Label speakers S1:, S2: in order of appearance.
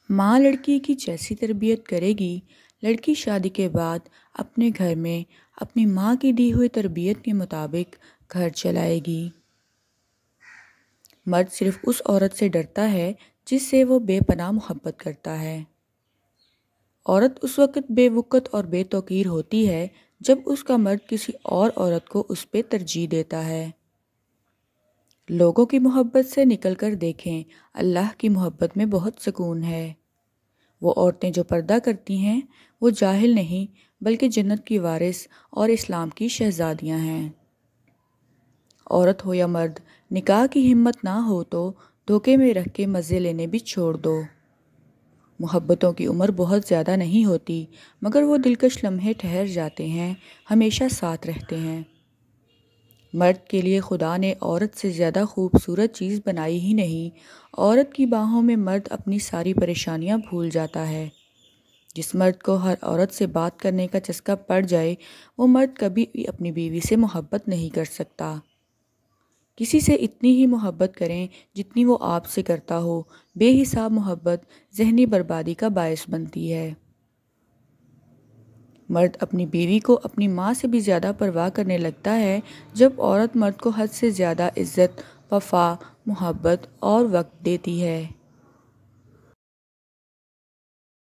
S1: ماں لڑکی کی جیسی تربیت کرے گی، لڑکی شادی کے بعد اپنے گھر میں اپنی ماں کی دی ہوئی تربیت کے مطابق گھر چلائے گی۔ مرد صرف اس عورت سے ڈرتا ہے جس سے وہ بے پناہ محبت کرتا ہے۔ عورت اس وقت بے وقت اور بے توقیر ہوتی ہے جب اس کا مرد کسی اور عورت کو اس پہ ترجیح دیتا ہے۔ لوگوں کی محبت سے نکل کر دیکھیں، اللہ کی محبت میں بہت سکون ہے۔ وہ عورتیں جو پردہ کرتی ہیں وہ جاہل نہیں بلکہ جنت کی وارث اور اسلام کی شہزادیاں ہیں۔ عورت ہو یا مرد، نکاح کی ہمت نہ ہو تو دھوکے میں رکھ کے مزے لینے بھی چھوڑ دو۔ محبتوں کی عمر بہت زیادہ نہیں ہوتی، مگر وہ دلکش لمحے ٹھہر جاتے ہیں، ہمیشہ ساتھ رہتے ہیں۔ مرد کے لیے خدا نے عورت سے زیادہ خوبصورت چیز بنائی ہی نہیں۔ عورت کی باہوں میں مرد اپنی ساری پریشانیاں بھول جاتا ہے۔ جس مرد کو ہر عورت سے بات کرنے کا چسکا پڑ جائے، وہ مرد کبھی بھی اپنی بیوی سے محبت نہیں کر سکتا۔ کسی سے اتنی ہی محبت کریں جتنی وہ آپ سے کرتا ہو۔ بے حساب محبت ذہنی بربادی کا باعث بنتی ہے۔ مرد اپنی بیوی کو اپنی ماں سے بھی زیادہ پرواہ کرنے لگتا ہے جب عورت مرد کو حد سے زیادہ عزت، وفا، محبت اور وقت دیتی ہے۔